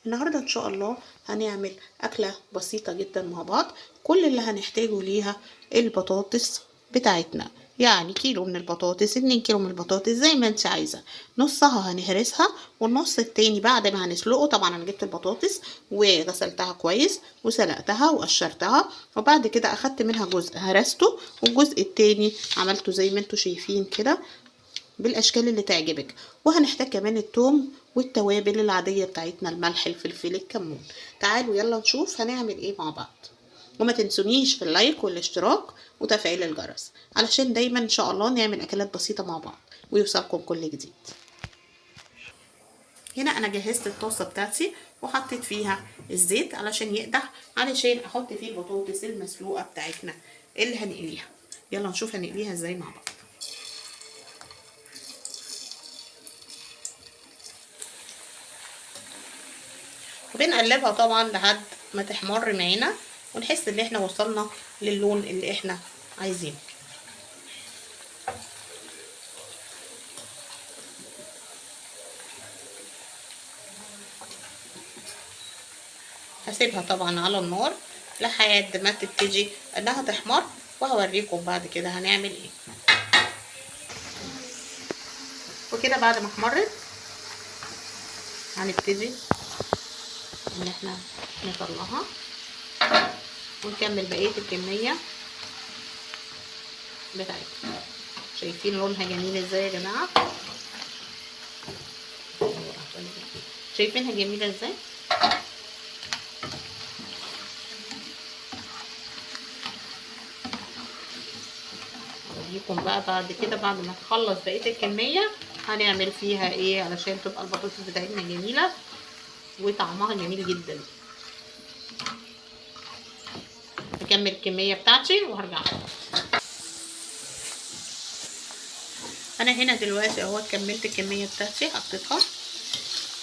النهاردة ان شاء الله هنعمل اكلة بسيطة جدا مع بعض. كل اللي هنحتاجه ليها البطاطس بتاعتنا، يعني كيلو من البطاطس، 2 كيلو من البطاطس زي ما انت عايزة. نصها هنهرسها والنص التاني بعد ما هنسلقه. طبعا انا جبت البطاطس وغسلتها كويس وسلقتها وقشرتها، وبعد كده اخدت منها جزء هرسته والجزء التاني عملته زي ما انتوا شايفين كده بالاشكال اللي تعجبك. وهنحتاج كمان التوم والتوابل العاديه بتاعتنا، الملح، الفلفل، الكمون. تعالوا يلا نشوف هنعمل ايه مع بعض. وما تنسونيش في اللايك والاشتراك وتفعيل الجرس علشان دايما ان شاء الله نعمل اكلات بسيطه مع بعض ويوصلكم كل جديد. هنا انا جهزت الطاسه بتاعتي وحطيت فيها الزيت علشان يقدح، علشان احط فيه البطاطس المسلوقه بتاعتنا اللي هنقليها. يلا نشوف هنقليها ازاي مع بعض. وبنقلبها طبعا لحد ما تحمر معانا ونحس ان احنا وصلنا للون اللي احنا عايزينه. هسيبها طبعا على النار لحد ما تبتدي انها تحمر، وهوريكم بعد كده هنعمل ايه. وكده بعد ما احمرت هنبتدي ان احنا نطلعها ونكمل بقيه الكميه بتاعتنا. شايفين لونها جميل ازاي يا جماعه؟ شايفينها جميله ازاي؟ اوريكم بقى بعد كده بعد ما تخلص بقيه الكميه هنعمل فيها ايه علشان تبقى البطاطس بتاعتنا جميله وطعمها جميل جدا. هكمل الكميه بتاعتي وهرجع. انا هنا دلوقتي اهو كملت الكميه بتاعتي حطيتها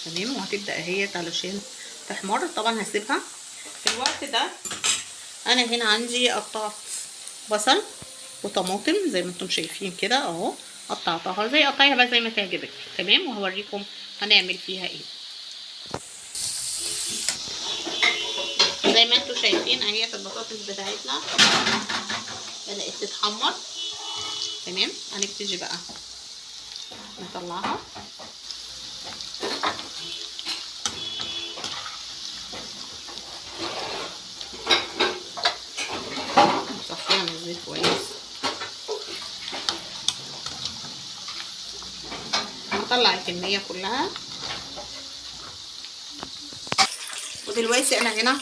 تمام، وهتبدا اهيت علشان تحمر. طبعا هسيبها في الوقت ده. انا هنا عندي قطعت بصل وطماطم زي ما انتم شايفين كده اهو، قطعتها زي قطعيها بقى زي ما تعجبك تمام، وهوريكم هنعمل فيها ايه. زي ما انتم شايفين اهي البطاطس بتاعتنا بدات تتحمر تمام. هنبتدي بقى نطلعها نصفيها من الزيت كويس. هنطلع الكميه كلها. ودلوقتي انا هنا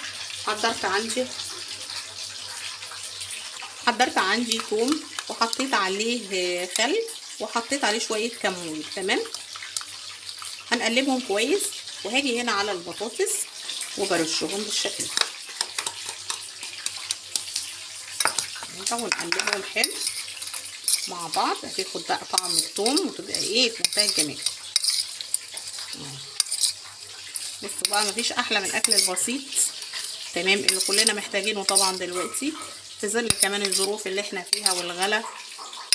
حضرت عندي ثوم وحطيت عليه خل وحطيت عليه شويه كمون تمام. هنقلبهم كويس وهاجي هنا على البطاطس وبرشهم بالشكل ده ونقلبهم حلو مع بعض. هتاخد بقى طعم الثوم وتبقى ايه في منتهى الجمال. بصوا بقى مفيش احلى من الاكل البسيط تمام اللي كلنا محتاجينه طبعا دلوقتي في ظل كمان الظروف اللي احنا فيها والغلا.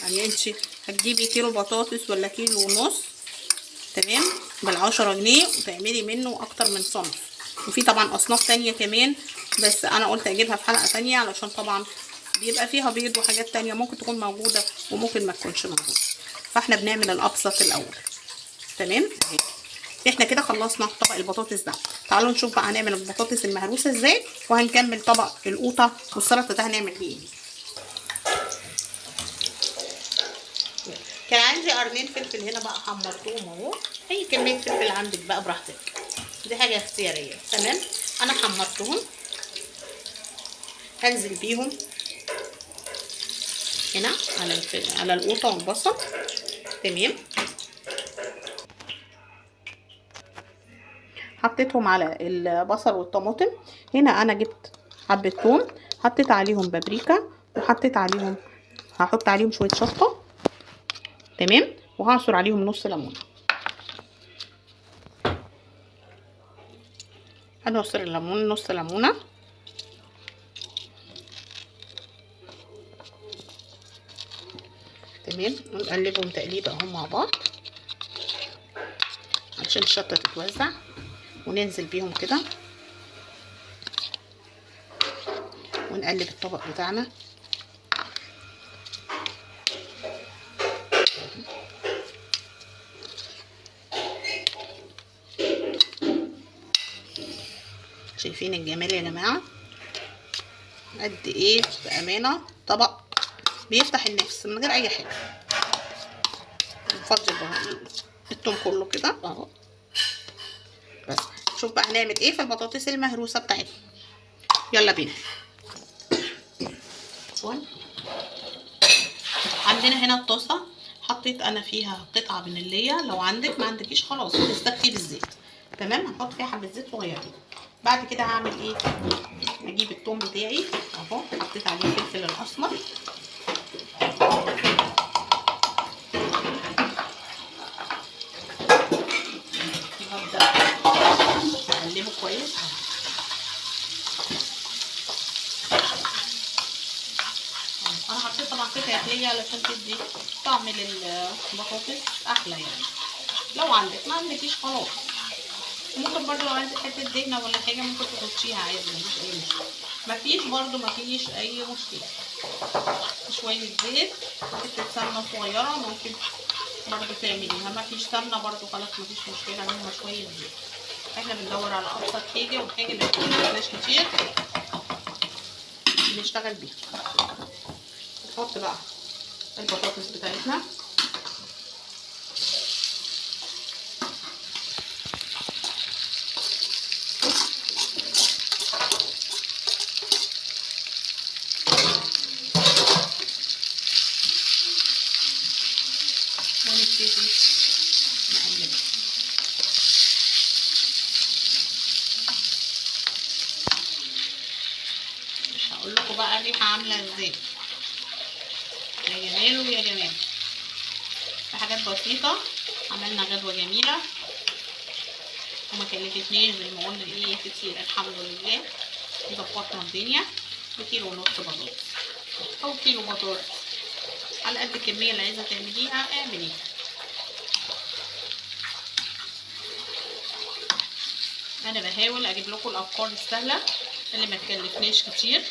يعني انت هتجيبي كيلو بطاطس ولا كيلو ونص تمام بال10 جنيه وتعملي منه اكتر من صنف. وفي طبعا اصناف تانية كمان بس انا قلت اجيبها في حلقة تانية علشان طبعا بيبقى فيها بيض وحاجات تانية ممكن تكون موجودة وممكن ما تكونش موجودة، فاحنا بنعمل الابسط الاول تمام. احنا كده خلصنا طبق البطاطس ده. تعالوا نشوف بقى هنعمل البطاطس المهروسه ازاي، وهنكمل طبق القوطه والسلطه ده هنعمل بيه ايه. كان عندي قرنين فلفل هنا بقى حمرتهم اهو. اي كميه فلفل عندك بقى براحتك، دي حاجه اختياريه تمام. انا حمرتهم هنزل بيهم هنا على القوطه والبصل تمام. حطيتهم على البصل والطماطم. هنا انا جبت حبه ثوم حطيت عليهم بابريكا وحطيت عليهم هحط عليهم شويه شطه تمام، وهعصر عليهم نص ليمونه. هنعصر الليمون نص ليمونه تمام، ونقلبهم تقليبه اهو مع بعض عشان الشطه تتوزع. وننزل بيهم كده ونقلب الطبق بتاعنا. شايفين الجمال يا جماعه؟ قد ايه بامانه طبق بيفتح النفس من غير اي حاجه. نفضل التوم كله كده اهو. بس شوف بقى هنعمل ايه في البطاطس المهروسه بتاعتنا. يلا بينا. عندنا هنا الطاسه، حطيت انا فيها قطعه فانيليا، لو عندك ما عندكيش خلاص تستكفي بالزيت. تمام. هنحط فيها حبه زيت صغيرين. بعد كده هعمل ايه؟ اجيب الثوم بتاعي اهو، حطيت عليه الفلفل الاسمر، وهبدا اقلبه كويس. انا حطيت طبعا قطعه ليا علشان تدي طعم للبطاطس احلى يعني. لو عندك ما عندكيش خلاص. ممكن برضو لو عايزه حته دهنه ولا حاجه ممكن تحطيها عادي، مفيش اي مشكله. مفيش برضو مفيش اي مشكله. شويه زيت، حته سمنه صغيره ممكن برضو تعمليها. مفيش سمنه برضو خلاص مفيش مشكله، منها شويه زيت. احنا بندور على ابسط حاجه والحاجه اللي مبتبقاش كتير بنشتغل بيها. نحط بقى البطاطس بتاعتنا. ونبتدي نقلب. مش هقول لكم بقى الريحه عامله ازاي. يا جمال ويا جمال. في حاجات بسيطه عملنا غدوه جميله وما كلفتناش زي ما قلنا ايه كتير. الحمد لله ظبطنا الدنيا. بكيلو ونص بطاطس او كيلو بطاطس على قد الكميه اللي عايزه تعمليها اعمليها. انا بحاول اجيب لكم الافكار السهله اللي ما تكلفناش كتير،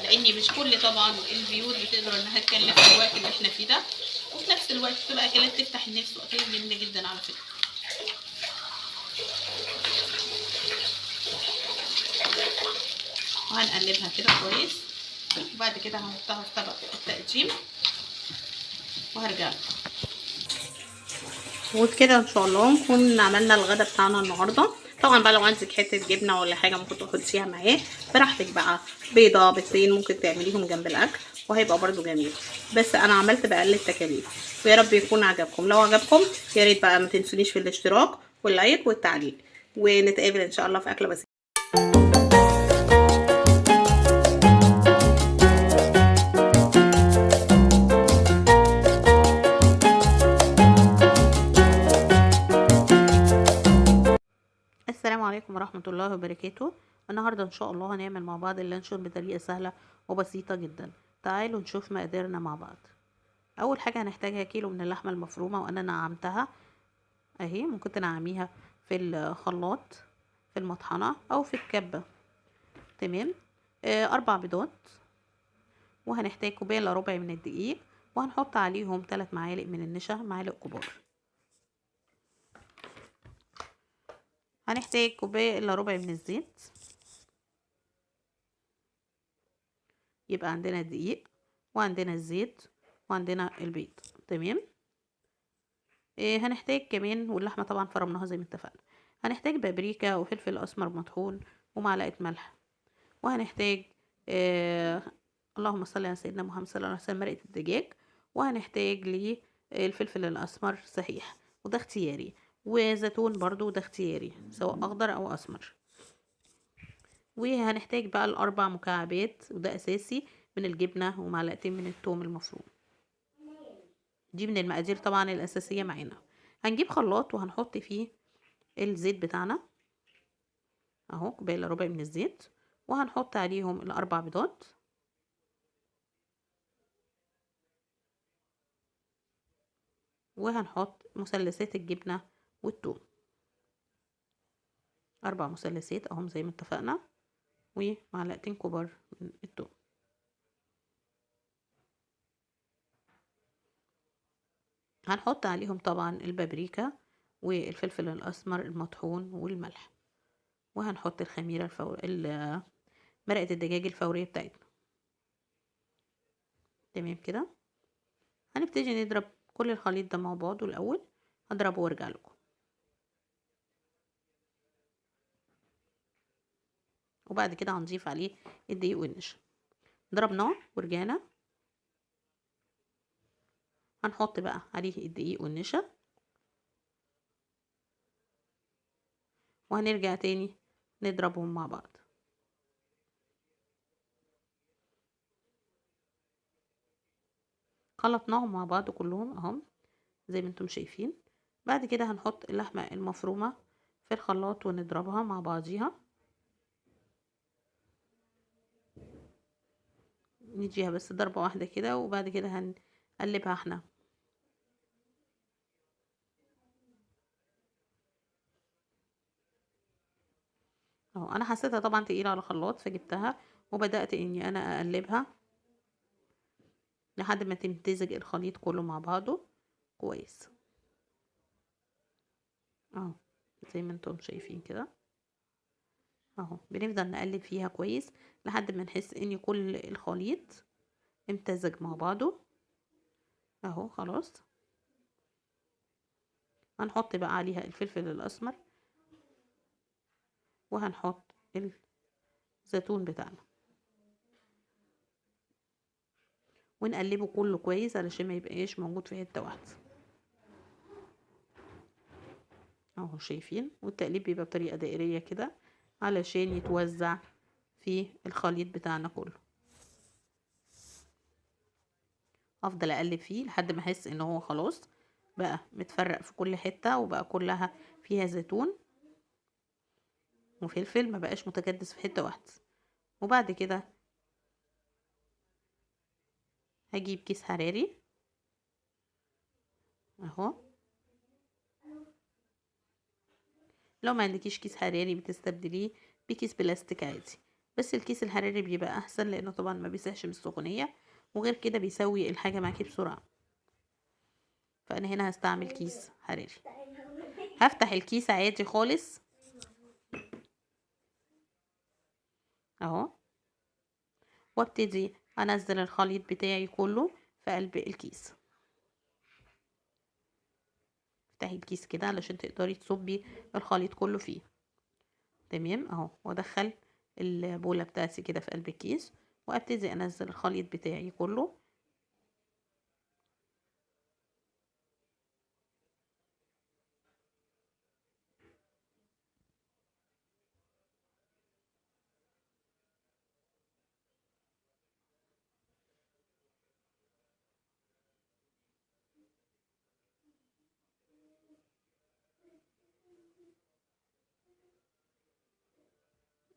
لاني مش كل طبعا البيوت بتقدر انها تكلف في الوقت اللي احنا فيه ده، وفي نفس الوقت تبقى اكلات تفتح النفس واكلات جميله جدا على فكره. وهنقلبها كده كويس، وبعد كده هنحطها في طبق التقديم وهرجع لكم. وبكده ان شاء الله نكون عملنا الغدا بتاعنا النهارده. طبعا بقى لو عندك حته جبنه ولا حاجه ممكن تحطيها معاه براحتك بقى، بيضه بيضتين ممكن تعمليهم جنب الاكل وهيبقى برده جميل. بس انا عملت باقل التكاليف، ويا رب يكون عجبكم. لو عجبكم يا ريت بقى ما تنسونيش في الاشتراك واللايك والتعليق، ونتقابل ان شاء الله في اكله بسيطه. السلام عليكم ورحمة الله وبركاته. النهاردة ان شاء الله هنعمل مع بعض اللانشون بطريقة سهلة وبسيطة جدا. تعالوا نشوف مقاديرنا مع بعض. اول حاجة هنحتاجها كيلو من اللحمة المفرومة، وانا نعمتها اهي. ممكن تنعميها في الخلاط في المطحنة او في الكبة. تمام. 4 بيضات، وهنحتاج كوباية الا ربع من الدقيق، وهنحط عليهم 3 معالق من النشا، معالق كبار. هنحتاج كوباية الا ربع من الزيت. يبقى عندنا الدقيق وعندنا الزيت وعندنا البيض. تمام. هنحتاج كمان، واللحمه طبعا فرمناها زي ما اتفقنا، هنحتاج بابريكا وفلفل اسمر مطحون ومعلقه ملح. وهنحتاج اللهم صل على سيدنا محمد صلى الله عليه وسلم مرقه الدجاج. وهنحتاج للفلفل الاسمر صحيح وده اختياري، وزيتون برضو ده اختياري سواء اخضر او اسمر. وهنحتاج بقى الاربع مكعبات وده اساسي من الجبنه، ومعلقتين من الثوم المفروم. دي من المقادير طبعا الاساسيه معانا. هنجيب خلاط وهنحط فيه الزيت بتاعنا اهو، كوبايه الا ربع من الزيت، وهنحط عليهم الاربع بيضات، وهنحط مثلثات الجبنه والثوم. 4 مثلثات اهم زي ما اتفقنا، ومعلقتين كبار من التوم. هنحط عليهم طبعا البابريكا والفلفل الاسمر المطحون والملح، وهنحط الخميره مرقه الدجاج الفوريه بتاعتنا. تمام كده. هنبتدي نضرب كل الخليط ده مع بعضه الاول، هضربه وارجع لكم. وبعد كده هنضيف عليه الدقيق والنشا. ضربناه ورجعنا، هنحط بقى عليه الدقيق والنشا، وهنرجع تاني نضربهم مع بعض. خلطناهم مع بعض كلهم اهم زي ما انتم شايفين. بعد كده هنحط اللحمة المفرومة في الخلاط ونضربها مع بعضيها، نديها بس ضربة واحدة كده، وبعد كده هنقلبها احنا. اهو انا حسيتها طبعا تقيلة على الخلاط فجبتها وبدأت اني انا اقلبها لحد ما تمتزج الخليط كله مع بعضه كويس. اهو زي ما انتم شايفين كده، اهو بنفضل نقلب فيها كويس لحد ما نحس ان كل الخليط امتزج مع بعضه. اهو خلاص. هنحط بقى عليها الفلفل الاسمر، وهنحط الزيتون بتاعنا، ونقلبه كله كويس علشان ما يبقاش موجود في حته واحده. اهو شايفين، والتقليب بيبقى بطريقه دائريه كده علشان يتوزع في الخليط بتاعنا كله. افضل اقلب فيه لحد ما احس ان هو خلاص بقى متفرق في كل حته، وبقى كلها فيها زيتون وفلفل، ما بقاش متكدس في حته واحده. وبعد كده هجيب كيس حراري اهو. لو ما عندكيش كيس حراري بتستبدليه بكيس بلاستيك عادي، بس الكيس الحراري بيبقى احسن لانه طبعا ما بيسيحش من السخونيه، وغير كده بيسوي الحاجه معاكي بسرعه. فانا هنا هستعمل كيس حراري. هفتح الكيس عادي خالص اهو، وابتدي انزل الخليط بتاعي كله في قلب الكيس. افتحي الكيس كده علشان تقدري تصبي الخليط كله فيه. تمام اهو، وادخل البولة بتاعتي كده في قلب الكيس، وابتدي انزل الخليط بتاعي كله.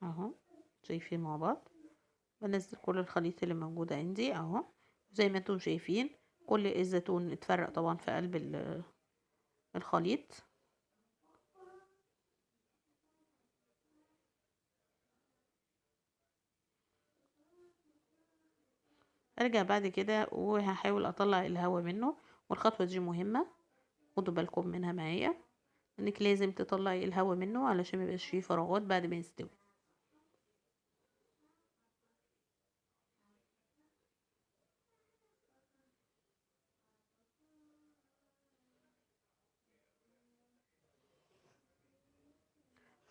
اهو شايفين مع بعض، بنزل كل الخليط اللي موجود عندي اهو. زي ما انتم شايفين كل الزيتون اتفرق طبعا في قلب الخليط. ارجع بعد كده وهحاول اطلع الهواء منه، والخطوة دي مهمة، خدوا بالكم منها معايا، انك لازم تطلعي الهواء منه علشان ميبقاش فيه فراغات بعد ما يستوي.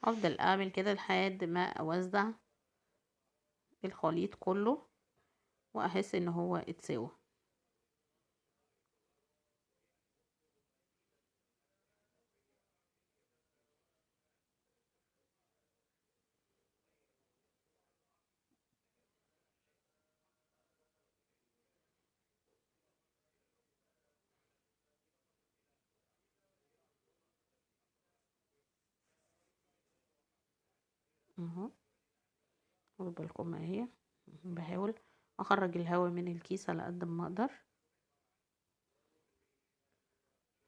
افضل اعمل كده لحد ما اوزع الخليط كله واحس ان هو اتساوى. اهو خدوا بالكم معايا، بحاول اخرج الهواء من الكيس على قد ما اقدر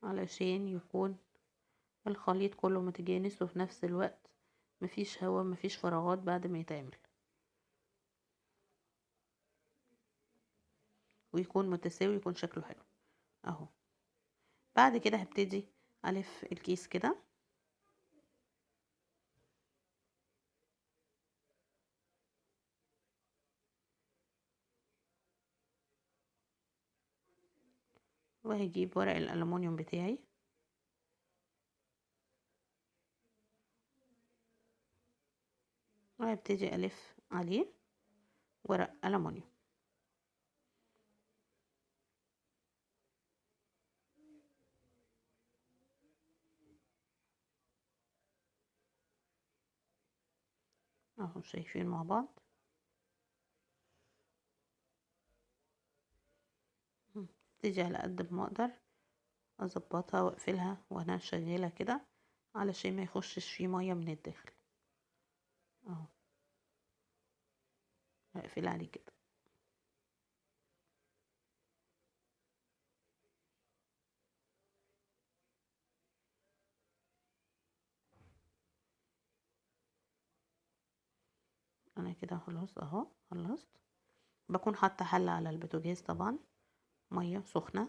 علشان يكون الخليط كله متجانس، وفي نفس الوقت مفيش هوا، مفيش فراغات بعد ما يتعمل، ويكون متساوي، يكون شكله حلو اهو. بعد كده هبتدي الف الكيس كده، وهجيب ورق الألمونيوم بتاعي وهبتدي ألف عليه ورق ألمونيوم اهو، شايفين مع بعض. ابتدي على قد ما اقدر اظبطها واقفلها وانا شغاله كده علشان ما يخشش فيه ميه من الداخل اهو. هقفل عليه كده. انا كده خلاص اهو خلصت. بكون حاطه حله على البوتاجاز طبعا، ميه سخنه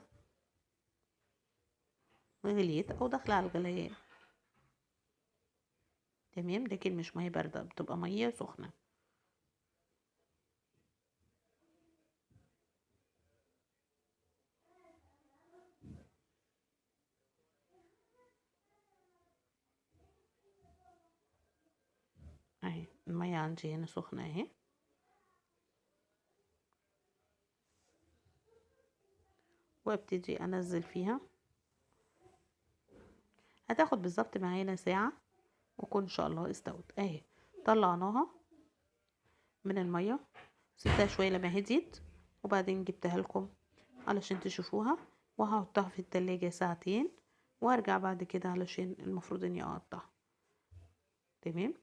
وغليت او داخله على الغليان تمام، لكن مش ميه بارده، بتبقى ميه سخنه اهي. الميه عندي هنا سخنه اهي، وابتدي انزل فيها. هتاخد بالظبط معانا ساعه وكون ان شاء الله استوت اهي. طلعناها من الميه، سبتها شويه لما هديت، وبعدين جبتها لكم علشان تشوفوها. وهحطها في التلاجة ساعتين، وارجع بعد كده علشان المفروض اني اقطعها تمام.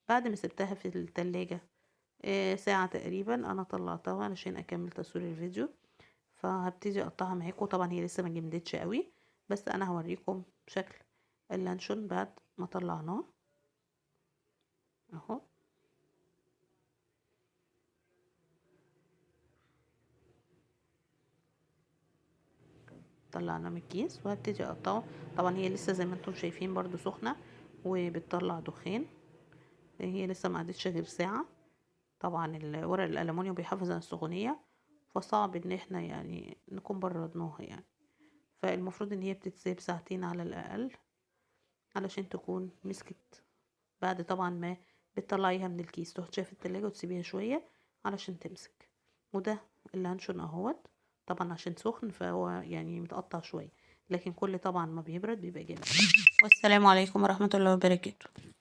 بعد ما سبتها في التلاجة ساعة تقريبا، انا طلعتها علشان اكمل تصوير الفيديو. فهبتدي اقطعها معاكم. طبعا هي لسه ما جمدتش قوي، بس انا هوريكم شكل اللانشون بعد ما طلعناه اهو. طلعناه من الكيس وهبتدي اقطعه. طبعا هي لسه زي ما انتم شايفين برضو سخنة وبتطلع دخان، هي لسه ما قعدتش غير ساعة. طبعا ورق الألمونيوم بيحافظ على السخونية، فصعب ان احنا يعني نكون بردناها يعني. فالمفروض ان هي بتتساب ساعتين على الأقل علشان تكون مسكت. بعد طبعا ما بتطلعيها من الكيس تحطيها في التلاجة وتسيبيها شوية علشان تمسك. وده اللانشون اهوت. طبعا عشان سخن فهو يعني متقطع شوية، لكن كل طبعا ما بيبرد بيبقى جامد. والسلام عليكم ورحمة الله وبركاته.